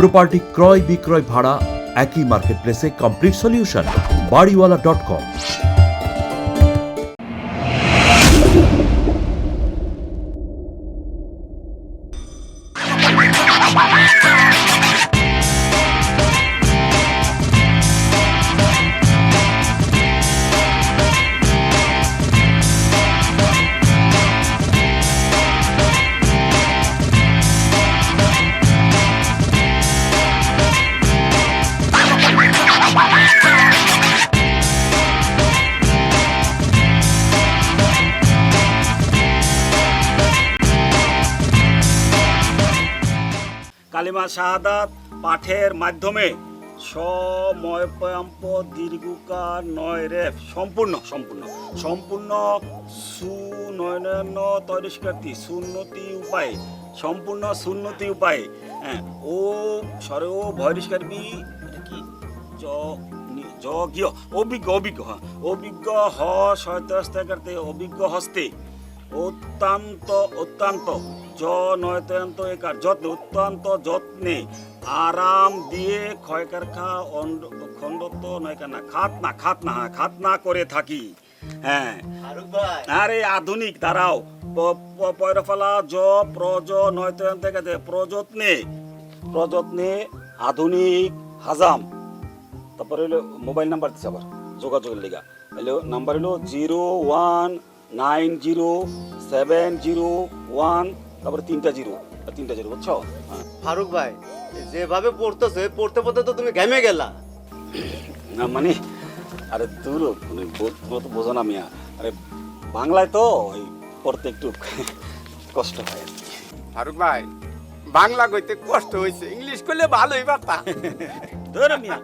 Property ক্রয় বিক্রয় ভাড়া একই মার্কেটপ্লেসে কমপ্লিট সলিউশন বাড়িওয়ালা.com। কালিমা শাহাদাত পাঠের মাধ্যমে সময়পাম্প দীর্ঘকার নয় রেফ সম্পূর্ণ সম্পূর্ণ সম্পূর্ণ সুনয়ন তৈরিষ্কারী সুন্নতি উপায়ে সম্পূর্ণ সুন্নতি উপায়ে হ্যাঁ ও স্বরে ও ভয়রিষ্কার বি কি যজ্ঞ অভিজ্ঞ অভিজ্ঞ হ্যাঁ অভিজ্ঞ হ সহায়তা অভিজ্ঞ হস্তে অত্যন্ত অত্যন্ত নয়তান্ত একার যত্নে অত্যন্ত যত্নে আরাম দিয়ে ক্ষয়কারখা খণ্ডত্ব নয়কার না খাত না করে থাকি। হ্যাঁ আরে আধুনিক দাঁড়াও পয়রফালা প্রজ নয়তান্ত প্রযত্নে আধুনিক হাজাম। তারপরে হলো মোবাইল নাম্বার দিচ্ছে আবার যোগাযোগের লেগা হলো নাম্বার হলো 0190701 তারপরে তিনটা জিরো বুঝছো? ফারুক ভাই যেভাবে পড়তেছে পড়তে তো তুমি ঘেমে গেলা। না মানে আরে দূর মানে বোঝো না মিয়া, আরে বাংলায় তো ওই পড়তে একটু কষ্ট হয়। ফারুক ভাই বাংলা কইতে কষ্ট হয়েছে, ইংলিশ করলে ভালোই পারতা। ধরো মিয়া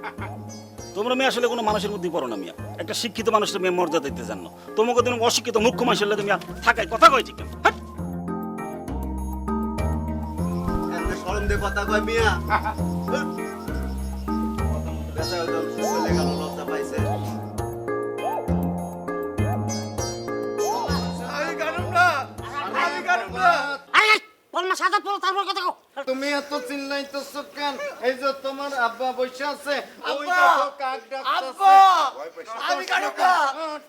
তোমরা মেয়ে আসলে কোনো মানুষের মধ্যে পড়ো না মিয়া, একটা শিক্ষিত মানুষের মেয়ে মর্যাদা দিতে জানো, তোমাকে তুমি অশিক্ষিত মুখ্য মানুষের লাগে মিয়া থাকায় কথা কয়েছি কেন? শরম দিয়ে কথা কয় মিয়া। লজ্জা পাইছে। তুমি এত চিল্লাইতেছো কেন? এই যে তোমার আব্বা বসে আছে, ওই আব্বা! দেখো কাক ডাকতেছে। আমি কাটুক না।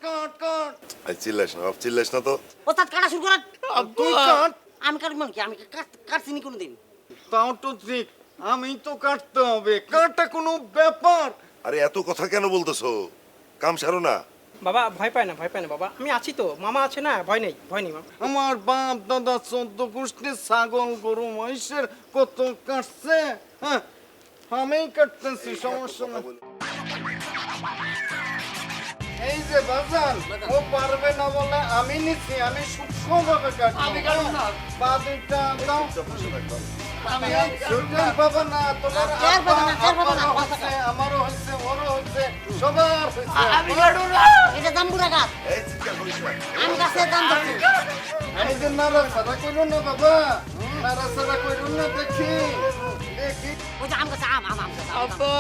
কাট। এই চিল্লাইস না তো। ওস্তাদ কাটা শুরু করেন। তুই কাট। আমি কাটব মানে কি? আমি কাটছি নি কোনোদিন। তাও তো ঠিক, আমি তো কাটতে হবে, কাটা কোনো ব্যাপার? আরে এত কথা কেন বলতেছো? কাম সারো না। বাবা ভয় পায় না বাবা, আমি আছি তো, মামা আছে না, ভয় নেই মামা। আমার বাপ দাদা 14 গোষ্ঠীর ছাগল গরু মহিষের কত কাটছে, হ্যাঁ আমি কাটতেছি, সমস্যা না। এই যে বাজান ও পারবে না বলে আমি নিচ্ছি, আমি সূক্ষ্মভাবে কাটবো। আমি কাটব না। পা দুইটা দাও। আমি সুযোগ পাবো না, তোমার আর পাবো না, আর পাবো না। আব্বারও হয়েছে, আমারও হয়েছে, ওরও হয়েছে, সবার হয়েছে। আমি কাটব না। এটা জাম্বুরা গাছ। আমি গাছের দাম দিচ্ছি। এই যে নাড়াচাড়া করো না বাবা, নাড়াচাড়া করো না, দেখি। ওই যে আম গাছে আম গাছে আম। আব্বা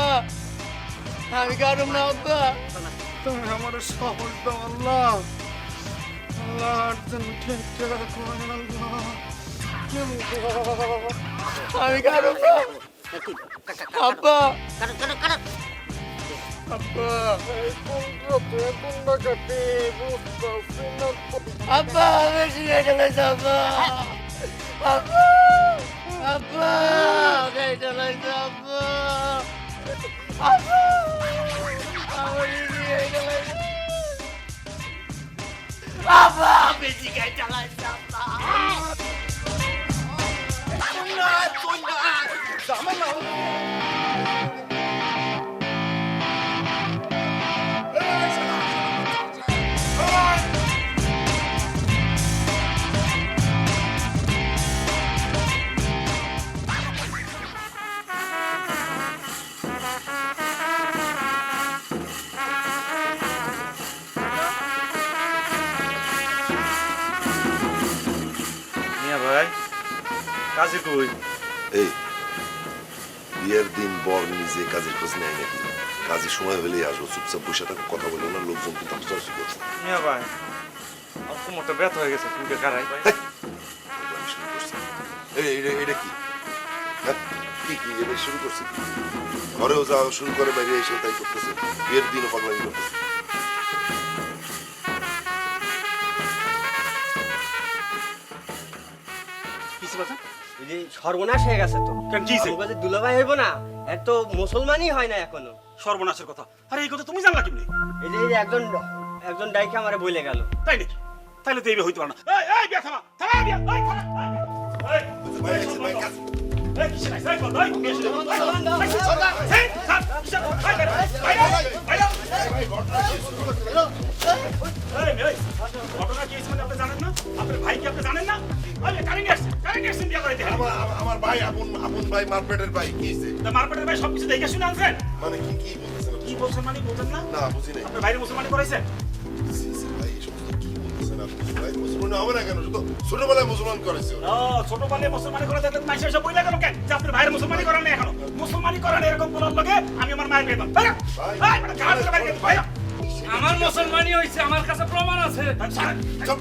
আমি কাটব না আব্বা। তুমি আমার সহজ দাও আল্লাহ, আল্লাহ যেন ঠিকঠাক করে আল্লাহ। আমি কাটব না আব্বা। আব্বা এই কোনটা কাটে বুঝতেছি না। আব্বা বেশি হয়ে গেছে আব্বা। আব্বা আব্বা হয়ে গেছে আব্বা। আব্বা আমার বেশি হয়ে গেছে আব্বা। বেশি গায়ে চালাইছে আব্বা। ভাই কাজে কই? এই বিয়ের দিন বর নিজে কাজের খোঁজ নেয় নাকি? কাজের সময় হলেই আসবো, চুপচাপ বসে থাকো, কথা বলো না, লোকজন কিন্তু হাসাহাসি করছে। মিয়া ভাই আর কোমরটা ব্যথা হয়ে গেছে, ফুলকে কারাই আমি শুরু করছি। এটা কি? হ্যাঁ কি এটা শুরু করছে কি? ঘরেও যাওয়া শুরু করে, বাইরে এসে তাই করতেছে, বিয়ের দিনও পাগলামি করতেছে। কিছু কথা এই যে সর্বনাশ হয়ে গেছে তো। কেন কি হইছে? বলে দুলাভাই হইব না, এত মুসলমানই হয় না এখনো। সর্বনাশের কথা। আরে এই কথা তুমি জানলা কেমনে? এই যে একজন ডাইকে আমারে বলে গেল। তাই নাকি? তাইলে তো এইভাবে হইতে পারে না। এই বিয়া থামা, থামা বিয়া, এই থামা, এই, ভাই আছে, ভাই কাছে। এই কিসের আইছে? এই বল, এই, এই, কিসের আইছে? এই, থাম, কিসের? এই, ঘটনা কি হয়েছে মানে আপনি জানেন না? আপনার ভাই কি আপনি জানেন না? এই, কারিনি আসছেন বিয়া করাইতে। আমার ভাই আপন ভাই মারপেটের ভাই কি হইছে? তা মারপেটের ভাই সবকিছু দেখে শুনে আনছেন? মানে কি বলতেছেন আপনি? কি বলছেন মানে বলছেন না? না বুঝি নাই। আপনার ভাইয়ের মুসলমানি করাইছেন? ভাই এই সমস্ত কি বলতেছেন আপনি? ভাই মুসলমান হবে না কেন? শুধু ছোটবেলায় মুসলমান করেছে ওরা। ছোটবেলায় মুসলমানি করে দেখলেন মাইসে এসে বইলা গেল কেন যে আপনার ভাইয়ের মুসলমানি করেন না এখনো? মুসলমানি করেন এরকম বলার লগে আমি আমার মায়ের পেলাম। আমার মুসলমানি হয়েছে, আমার কাছে প্রমাণ আছে। চুপ।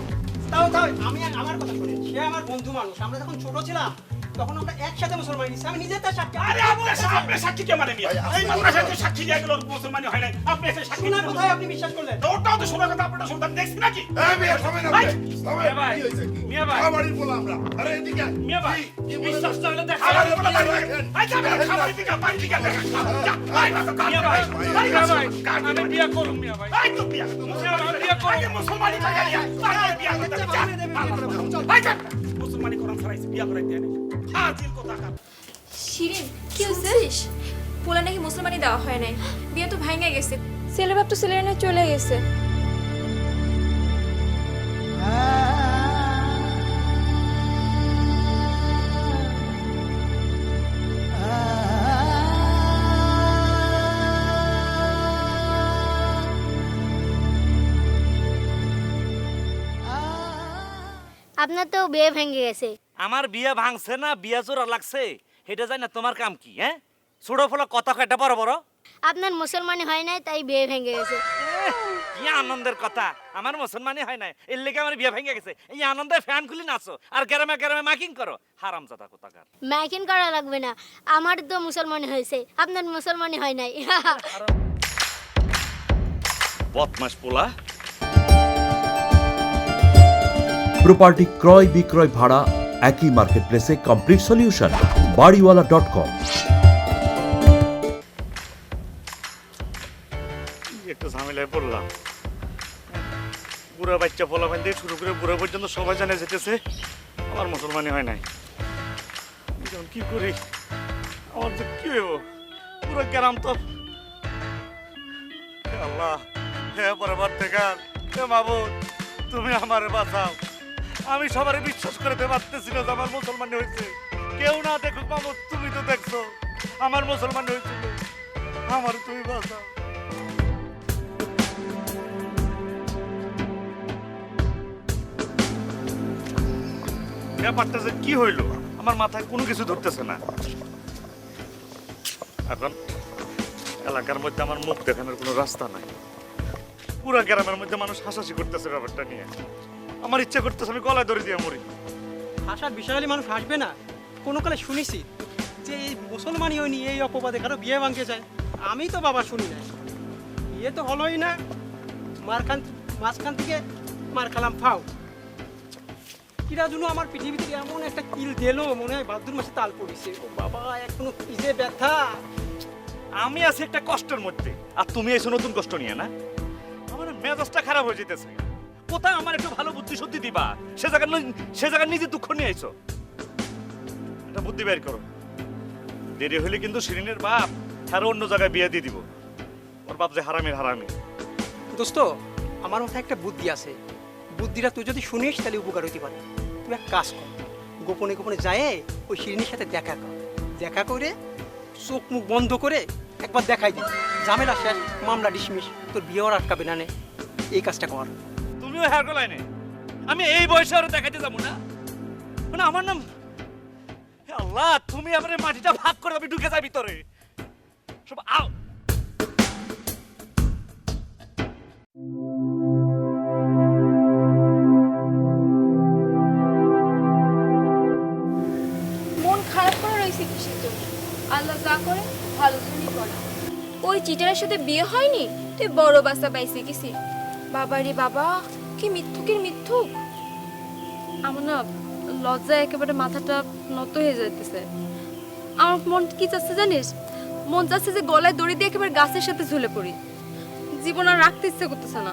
তাও আমি আমার কথা শুনেন, সে আমার বন্ধু মানুষ। আমরা যখন ছোট ছিলাম তখন আমরা একসাথে মুসলমান হয়েছি। আমি নিজে তার সাক্ষী। আরে আপনার সাক্ষী কে মানে মিয়া? এই মাদ্রাসায় যে সাক্ষী দিয়ে গেল মুসলমানি হয় নাই, আপনি এসে সাক্ষী শোনা দিলেন। কোথায় আপনি বিশ্বাস করলেন? তো ওটাও তো শোনার কথা, আপনারা শুনতাম দেখছি নাকি? এই মিয়া থামেন আপনি। থামেন। ভাই, কি হইছে কি? মিয়া ভাই। খাবারই বলা আমরা। আরে এদিকে আয়। মিয়া ভাই, কি বিশ্বাস বলেন? না হলে দেখা আরে যাবে। বলা দেখেন। এই যাবে খাবারের দিকে, বাড়ির দিকে দেখা। যা, ভাই, না তো কাজ মিয়া ভাই, ভাই, ভাই, মিয়া ভাই, কাজ আমি বিয়ে করুম মিয়া ভাই। এই তো বিয়া, মুসলমানি বিয়া করো। আগে মুসলমানি করে দিয়া, তারপরে বিয়া করতে হবে। যা, ভাই, যা। মুসলমানি করান ছাড়াইছে, বিয়া করাইতে হয় না। ফাজিল কোথাকার। শিরিন কি হইছিস? পোলা নাকি মুসলমানি দেওয়া হয় নাই, বিয়ে তো ভাঙা গেছে। ছেলে বাপ তো ছেলের নিয়ে চলে গেছে। আপনার তো বিয়ে ভেঙে গেছে। আমার বিয়ে ভাঙছে না বিয়া জোড়া লাগছে এটা জানি না তোমার কাম কি? হ্যাঁ, ছোট ফলা কথা কয়টা বড় বড়। আপনার মুসলমানি হয় নাই তাই বিয়ে ভেঙে গেছে। কি আনন্দের কথা, আমার মুসলমানি হয় না এর লেগে আমার বিয়ে ভেঙে গেছে। এই আনন্দে ফ্যান খুলি নাচো আর গ্রামে গ্রামে মাইকিং করো, হারামজাদা কোথাকার। মাইকিং করা লাগবে না, আমার তো মুসলমানি হয়েছে, আপনার মুসলমানি হয় নাই। বদমাস পোলা। প্রপার্টি ক্রয় বিক্রয় ভাড়া একই মার্কেট প্লেসে কমপ্লিট সলিউশন বাড়িওয়ালা.com। একটু ঝামেলায় পড়লাম। বুড়া বাচ্চা পোলা বান দিয়ে শুরু করে বুড়া পর্যন্ত সবাই জানে যেতেছে আমার মুসলমানি হয় নাই। এখন কি করি? আমার তো কি হইব? পুরো গ্রাম তো হে আল্লাহ, হে পরবার থেকে হে মাবুদ, তুমি আমার বাঁচাও। আমি সবারই বিশ্বাস করতে পারতেছি না যে আমার মুসলমানি হয়েছে। কেউ না দেখুক মামুদ, তুমি তো দেখছো আমার মুসলমানি হয়েছিল। আমার তুমি বাঁচাও। ব্যাপারটা যে কি হইলো আমার মাথায় কোনো কিছু ধরতেছে না। এখন এলাকার মধ্যে আমার মুখ দেখানোর কোনো রাস্তা নাই। পুরা গ্রামের মধ্যে মানুষ হাসাহাসি করতেছে ব্যাপারটা নিয়ে। আমার ইচ্ছা করতেছে আমি গলায় ধরে দিয়ে মরি। হাসার বিষয় হলে মানুষ হাসবে না? কোনো কালে শুনেছি যে এই মুসলমানি হয়নি এই অপবাদে কারো বিয়ে ভাঙতে যায়? আমি তো বাবা শুনি না। বিয়ে তো হলোই না, মাঝখান থেকে মার খালাম ফাও। কিরা জন্য আমার পৃথিবীতে এমন একটা কিল দিল, মনে হয় ভাদ্র মাসে তাল পড়েছে। ও বাবা, এখনো কি যে ব্যথা। আমি আছি একটা কষ্টের মধ্যে আর তুমি এসে নতুন কষ্ট নিয়ে না। আমার মেজাজটা খারাপ হয়ে যেতেছে। কোথায় আমার একটু ভালো বুদ্ধি সত্যি দিবা, সে জায়গায় নিজে দুঃখ নিয়ে আইছো। একটা বুদ্ধি বের করো। দেরি হলে কিন্তু শিরিনের বাপ আরো অন্য জায়গায় বিয়ে দিয়ে দিব। ওর বাপ যে হারামির হারামি। দোস্ত, আমার মাথায় একটা বুদ্ধি আছে। বুদ্ধিটা তুই যদি শুনিস তাহলে উপকার হইতে পারে। তুই এক কাজ কর, গোপনে গোপনে যায় ওই শিরিনের সাথে দেখা কর। দেখা করে চোখ মুখ বন্ধ করে একবার দেখাই দিবি, ঝামেলা শেষ, মামলা ডিসমিস, তোর বিয়ে আর আটকাবে না। এই কাজটা কর। তুমিও হ্যাঁ গলায় আমি এই বয়সে আরো দেখাইতে যাবো না? মানে আমার নাম হে আল্লাহ, তুমি আমার এই মাটিটা ভাগ করে আমি ঢুকে যাই ভিতরে সব আও। মন খারাপ করে রয়েছে কিসের জন্য? আল্লাহ যা করে ভালো জন্যই করে। ওই চিটারের সাথে বিয়ে হয়নি, তুই বড় বাচ্চা পাইছি গেছি। বাবা রে বাবা, কি মিথ্যুকের মিথ্যুক। আমার না লজ্জায় একেবারে মাথাটা নত হয়ে যাইতেছে। আমার মন কি চাচ্ছে জানিস? মন চাচ্ছে যে গলায় দড়ি দিয়ে একেবারে গাছের সাথে ঝুলে পড়ি। জীবন আর রাখতে ইচ্ছে করতেছে না।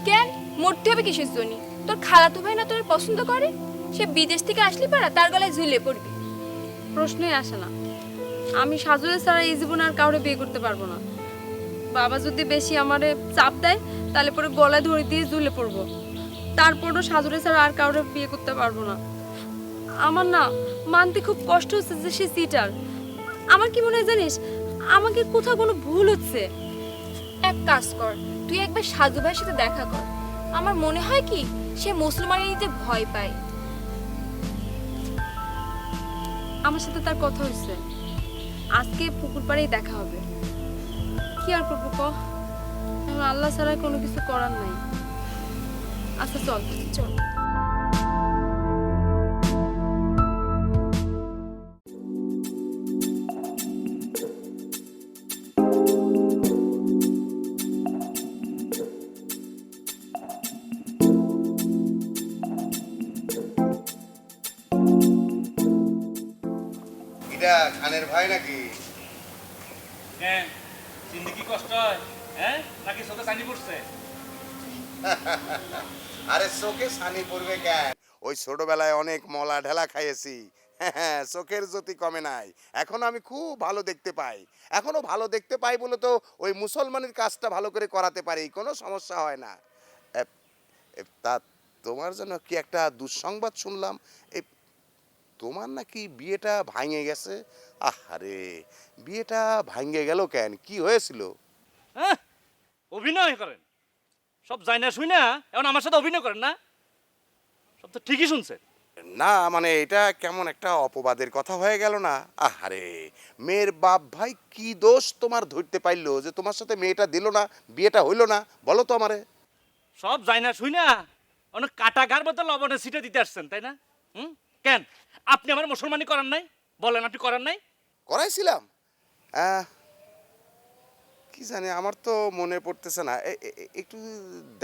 কেন মরতে হবে কিসের জন্য? তোর খালাতো ভাই না তোর পছন্দ করে? সে বিদেশ থেকে আসলি পারা তার গলায় ঝুলে পড়বি? প্রশ্নই আসে না। আমি সাজুরে ছাড়া এই জীবনে আর কাউরে বিয়ে করতে পারবো না। বাবা যদি বেশি আমারে চাপ দেয় তাহলে পরে গলায় ধরে দিয়ে ঝুলে পড়বো। তারপরও সাজুরে ছাড়া আর কাউরে বিয়ে করতে পারবো না। আমার না মানতে খুব কষ্ট হচ্ছে যে সে সিটার। আমার কি মনে হয় জানিস, আমাকে কোথাও কোনো ভুল হচ্ছে। এক কাজ কর, তুই একবার সাধু ভাইয়ের সাথে দেখা কর। আমার মনে হয় কি সে মুসলমানি নিতে ভয় পায়। আমার সাথে তার কথা হয়েছে, আজকে পুকুর পাড়েই দেখা হবে। কি আর করবো ক, এখন আল্লাহ ছাড়া কোনো কিছু করার নাই। আচ্ছা চল চল। এটা খানের ভাই নাকি? কেন জিন্দগি কষ্ট হয় হ্যাঁ নাকি চোখে চানি পড়ছে? আরে চোখে ছানি পড়বে কেন? ওই ছোটবেলায় অনেক মলা ঢেলা খাইয়েছি, চোখের জ্যোতি কমে নাই। এখন আমি খুব ভালো দেখতে পাই। এখনো ভালো দেখতে পাই বলে তো ওই মুসলমানের কাজটা ভালো করে করাতে পারি, কোনো সমস্যা হয় না। তা তোমার জন্য কি একটা দুঃসংবাদ শুনলাম, এই তোমার নাকি বিয়েটা ভাঙে গেছে। আরে বিয়েটা ভাঙে গেল কেন, কি হয়েছিল? হ্যাঁ অভিনয় করেন সব, যাই না শুই না এখন আমার সাথে অভিনয় করেন না, সব তো ঠিকই শুনছে। না মানে এটা কেমন একটা অপবাদের কথা হয়ে গেল না? আরে মেয়ের বাপ ভাই কি দোষ তোমার ধরতে পারলো যে তোমার সাথে মেয়েটা দিল না, বিয়েটা হইলো না? বলো তো আমারে। সব যাই না শুই না অনেক কাটা গার মতো লবণে সিটে দিতে আসছেন তাই না? কেন আপনি আমার মুসলমানি করার নাই? বলেন আপনি করার নাই? করাইছিলাম কি জানি, আমার তো মনে পড়তেছে না। একটু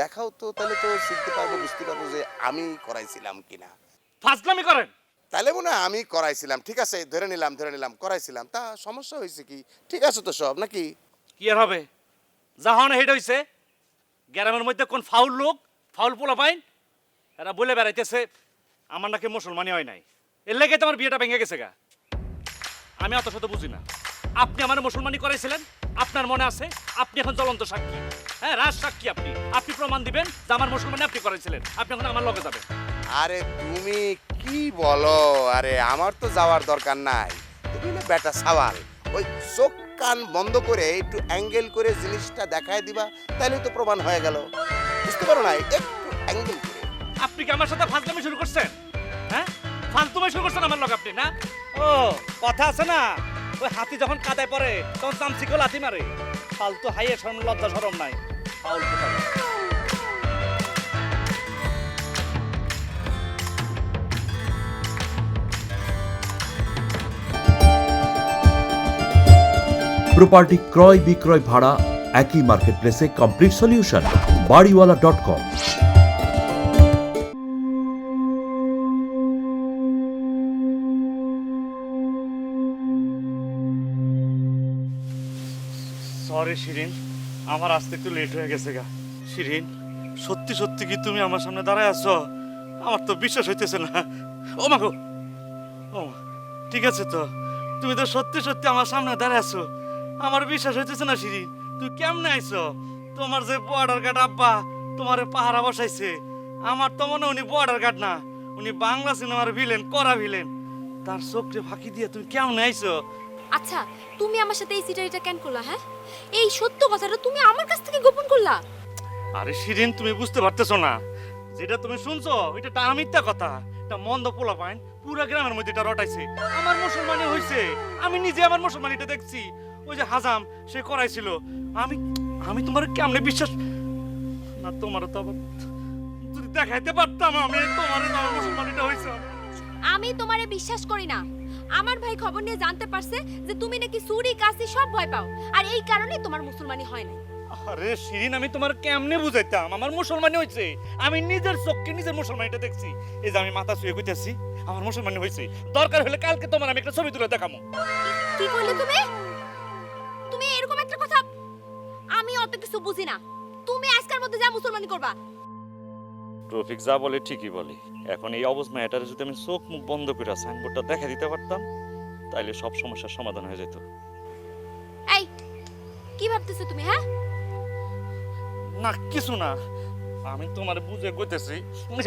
দেখাও তো, তাহলে তো শিখতে পারবো, বুঝতে পারবো যে আমি করাইছিলাম কিনা। ফাজলামি করেন? তাহলে মনে হয় আমি করাইছিলাম। ঠিক আছে ধরে নিলাম করাইছিলাম। তা সমস্যা হয়েছে কি? ঠিক আছে তো সব নাকি? কি আর হবে, যা হন হেড হয়েছে। গ্রামের মধ্যে কোন ফাউল লোক, ফাউল পোলা পাইন, এরা বলে বেড়াইতেছে আমার নাকি মুসলমানি হয় নাই, এর লেগে তো আমার বিয়েটা ভেঙে গেছে গা। আমি অত শত বুঝি না। আপনি আমার মুসলমানি করাইছিলেন, আপনার মনে আছে? আপনি এখন জ্বলন্ত সাক্ষী, হ্যাঁ রাজ সাক্ষী। আপনি আপনি প্রমাণ দিবেন যে আমার মুসলমানি আপনি করাইছিলেন। আপনি এখন আমার লগে যাবেন। আরে তুমি কি বলো? আরে আমার তো যাওয়ার দরকার নাই। তুমি না বেটা সওয়াল, ওই চোখ কান বন্ধ করে একটু অ্যাঙ্গেল করে জিনিসটা দেখায় দিবা, তাহলে তো প্রমাণ হয়ে গেল। বুঝতে পারো না? একটু অ্যাঙ্গেল করে। আপনি কি আমার সাথে ফাজলামি শুরু করছেন? হ্যাঁ ফালতুমি শুরু করছেন আমার লগে আপনি না? ও কথা আছে না, ওই হাতি যখন কাদায় পড়ে তখন চামচিকে লাথি মারে। ফালতু হাইয়ে শরম লজ্জা শরম নাই, ফাউল কোথায়। প্রপার্টি ক্রয় বিক্রয় ভাড়া একই মার্কেট প্লেসে কমপ্লিট সলিউশন বাড়িওয়ালা.com। সরি শিরিন, আমার আসতে একটু লেট হয়ে গেছে গা। শিরিন সত্যি সত্যি কি তুমি আমার সামনে দাঁড়ায় আছো? আমার তো বিশ্বাস হইতেছে না। ও মা গো, ও মা, ঠিক আছে তো, তুমি তো সত্যি সত্যি আমার সামনে দাঁড়ায় আছো। আমার বিশ্বাস হইতেছে না শিরিন, তুই কেমনে আইছো? তোমার যে বর্ডার গার্ড আব্বা তোমার পাহারা বসাইছে, আমার তো মনে উনি বর্ডার গার্ড না, উনি বাংলা সিনেমার ভিলেন, করা ভিলেন। তার চোখে ফাঁকি দিয়ে তুমি কেমনে আইছো? আচ্ছা তুমি আমার সাথে এই সিটারিটা কেন করলা? হ্যাঁ এই সত্য কথাটা তুমি আমার কাছ থেকে গোপন করলা? আরে শিরিন তুমি বুঝতে পারতেছো না, যেটা তুমি শুনছো এটা টানা মিথ্যা কথা। এটা মন্দ পোলা পাইন পুরা গ্রামের মধ্যে এটা রটাইছে। আমার মুসলমানি হইছে, আমি নিজে আমার মুসলমানিটা দেখছি। ওই যে হাজাম সে করাইছিল, আমি আমি তোমার কেমনে বিশ্বাস না? তোমার তো আবার যদি দেখাইতে পারতাম আমি তোমার মুসলমানিটা হইছে। আমি তোমারে বিশ্বাস করি না। আমার ভাই খবর নিয়ে জানতে পারছে যে তুমি নাকি চুরি কাশি সব ভয় পাও, আর এই কারণে তোমার মুসলমানি হয় না। আরে শিরিন, আমি তোমার কেমনে বুঝাইতাম আমার মুসলমানি হয়েছে? আমি নিজের চোখে নিজের মুসলমানিটা দেখছি। এই যে আমি মাথা ছুঁয়ে কইতেছি আমার মুসলমানি হয়েছে। দরকার হলে কালকে তোমার আমি একটা ছবি তুলে দেখাবো। কি করলে তুমি? তুমি এরকম একটা কথা, আমি অত কিছু বুঝি না। তুমি আজকের মধ্যে যা মুসলমানি করবা। রফিক যা বলে ঠিকই বলে। এখন এই অবস্থা এটারে যদি আমি চোখ মুখ বন্ধ করে সাইনবোর্ডটা দেখা দিতে পারতাম, তাইলে সব সমস্যার সমাধান হয়ে যেত। এই কি ভাবতেছো তুমি? হ্যাঁ, না কিছু না, আমি তোমার বুঝে কইতেছি,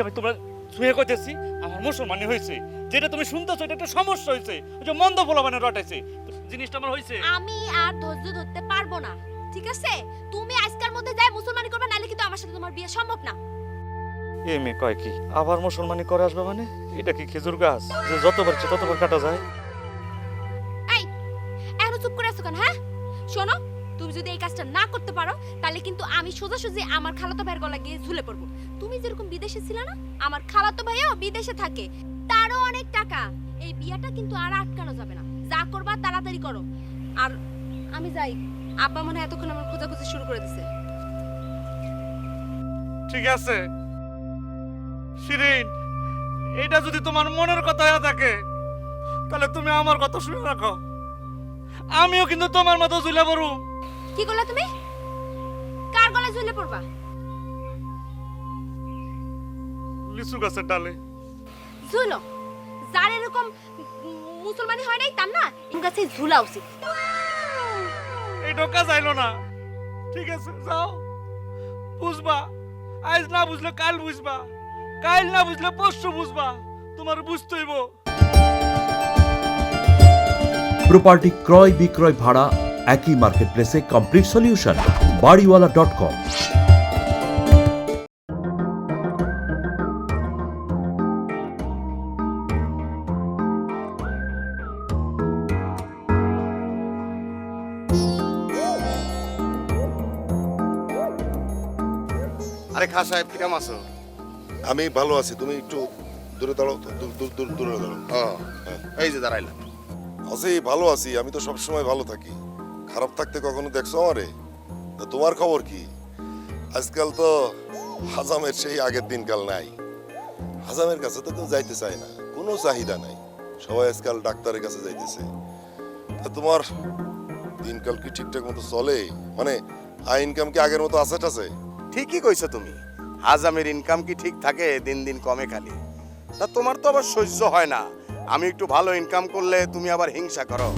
আমি তোমার ছুঁয়ে কইতেছি আমার মুসলমানি হয়েছে। যেটা তুমি শুনতেছো এটা একটা সমস্যা হয়েছে, ওই যে মন্দ ফলাবানে রটাইছে জিনিসটা আমার হয়েছে। আমি আর ধৈর্য ধরতে পারবো না, ঠিক আছে? তুমি আজকের মধ্যে যাই মুসলমানি করবে, নালে কিন্তু আমার সাথে তোমার বিয়ে সম্ভব না। এ মেয়ে কয় কি আবার মুসলমানি করে আসবে? মানে এটা কি খেজুর গাছ যে যতবার ইচ্ছে ততবার কাটা যায়? এই এখনো চুপ করে আছো কেন? হ্যাঁ শোনো, তুমি যদি এই কাজটা না করতে পারো তাহলে কিন্তু আমি সোজাসুজি আমার খালাতো ভাইয়ের গলা গিয়ে ঝুলে পড়বো। তুমি যেরকম বিদেশে ছিলে না, আমার খালাতো ভাইও বিদেশে থাকে, তারও অনেক টাকা। এই বিয়াটা কিন্তু আর আটকানো যাবে না। যা করবা তাড়াতাড়ি করো। আর আমি যাই, আব্বা মনে হয় এতক্ষণ আমার খোঁজাখুঁজি শুরু করে দিছে। ঠিক আছে শিরিন, এটা যদি তোমার মনের কথা হয়ে থাকে তাহলে তুমি আমার কথা শুনে রাখো। আমিও কিন্তু তোমার মতো ঝুলে পড়ব। কি করলে তুমি? কার গলায় ঝুলে পড়বা? লিচু গাছের ডালে। ঝুলো? যার এরকম মুসলমানি হয় নাই তার না এই গাছে ঝুলা উচিত। এই ঢোকা যাইলো না। ঠিক আছে যাও, বুঝবা। আজ না বুঝলে কাল বুঝবা, কাল না বুঝলে পরশু বুঝবা। তোমার বুঝতে হইব। প্রপার্টি ক্রয় বিক্রয় ভাড়া একই মার্কেট প্লেসে কমপ্লিট সলিউশন বাড়িওয়ালা.com। আরে খা সাহেব, কিরাম আছো? আমি ভালো আছি, তুমি একটু দূরে দাঁড়াও তো, দূরে দাঁড়াও। এই যে দাঁড়াইলাম। আছি, ভালো আছি। আমি তো সবসময় ভালো থাকি, খারাপ থাকতে কখনো দেখছো আমারে? তা তোমার খবর কি? আজকাল তো হাজামের সেই আগের দিনকাল নাই। হাজামের কাছে তো কেউ যাইতে চায় না, কোনো চাহিদা নাই। সবাই আজকাল ডাক্তারের কাছে যাইতেছে। তা তোমার দিনকাল কি ঠিকঠাক মতো চলে? মানে আয় ইনকাম কি আগের মতো আছে টাছে? ঠিকই কইছো তুমি। হাজামের ইনকাম কি ঠিক থাকে? দিন দিন কমে খালি। তা তোমার তো আবার সহ্য হয় না আমি একটু ভালো ইনকাম করলে তুমি আবার হিংসা করো।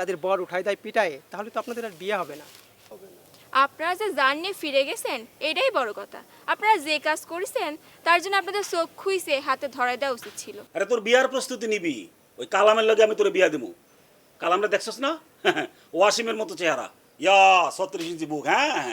তাদের বর উঠায় দেয় পিটায়, তাহলে তো আপনাদের আর বিয়ে হবে না। আপনারা যে জান নিয়ে ফিরে গেছেন এটাই বড় কথা। আপনারা যে কাজ করেছেন তার জন্য আপনাদের চোখ খুইছে হাতে ধরাই দেওয়া উচিত ছিল। আরে তোর বিয়ার প্রস্তুতি নিবি, ওই কালামের লগে আমি তোর বিয়া দেবো। কালামটা দেখছস না? ওয়াসিমের মতো চেহারা, ইয়া 36 ইঞ্চি বুক। হ্যাঁ